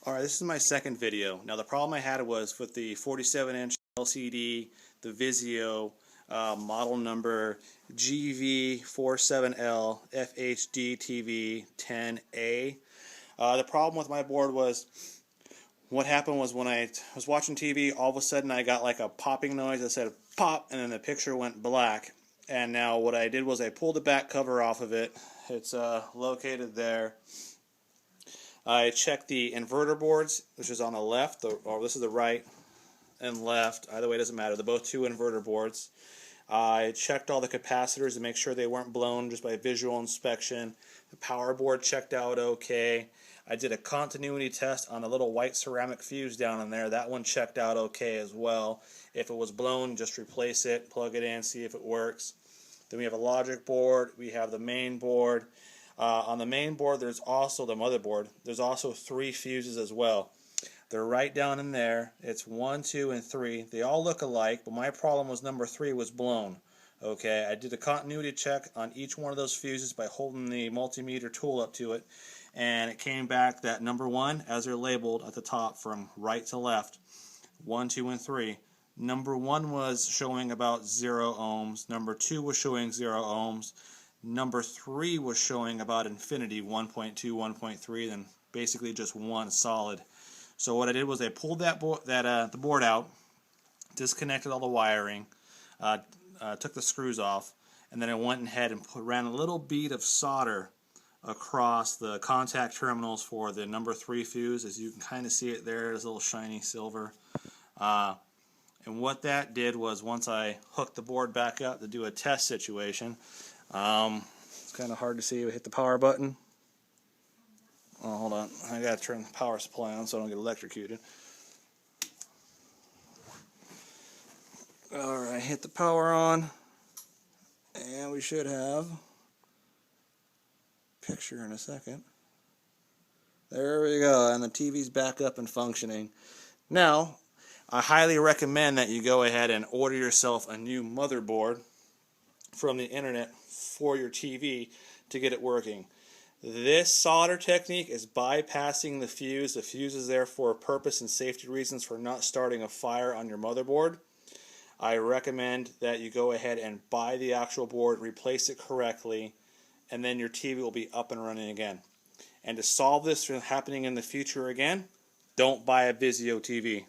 Alright, this is my second video. Now the problem I had was with the 47-inch LCD, the VIZIO model number GV47L FHD TV 10A. The problem with my board was, what happened was when I was watching TV, all of a sudden I got like a popping noise that said pop, and then the picture went black. And now what I did was I pulled the back cover off of it. It's located there. I checked the inverter boards, which is on the left, or this is the right and left. Either way, it doesn't matter. They're both two inverter boards. I checked all the capacitors to make sure they weren't blown just by visual inspection. The power board checked out okay. I did a continuity test on a little white ceramic fuse down in there. That one checked out okay as well. If it was blown, just replace it, plug it in, see if it works. Then we have a logic board. We have the main board. On the main board, there's also the motherboard. There's also 3 fuses as well. They're right down in there. It's 1, 2, and 3. They all look alike, but my problem was number 3 was blown. Okay, I did a continuity check on each one of those fuses by holding the multimeter tool up to it, and it came back that number 1, as they're labeled at the top from right to left, 1, 2, and 3. Number 1 was showing about 0 ohms. Number 2 was showing 0 ohms. Number 3 was showing about infinity, 1.2, 1.3, then basically just 1 solid. So what I did was I pulled the board out, disconnected all the wiring, took the screws off, and then I went ahead and ran a little bead of solder across the contact terminals for the number 3 fuse. As you can kind of see it there, it's a little shiny silver. And what that did was, once I hooked the board back up to do a test situation, it's kind of hard to see. We hit the power button. Oh, hold on. I gotta turn the power supply on so I don't get electrocuted. Alright, hit the power on, and we should have picture in a second. There we go, and the TV's back up and functioning. Now, I highly recommend that you go ahead and order yourself a new motherboard from the internet for your TV to get it working. This solder technique is bypassing the fuse. The fuse is there for a purpose and safety reasons for not starting a fire on your motherboard. I recommend that you go ahead and buy the actual board, replace it correctly, and then your TV will be up and running again. And to solve this from happening in the future again, don't buy a VIZIO TV.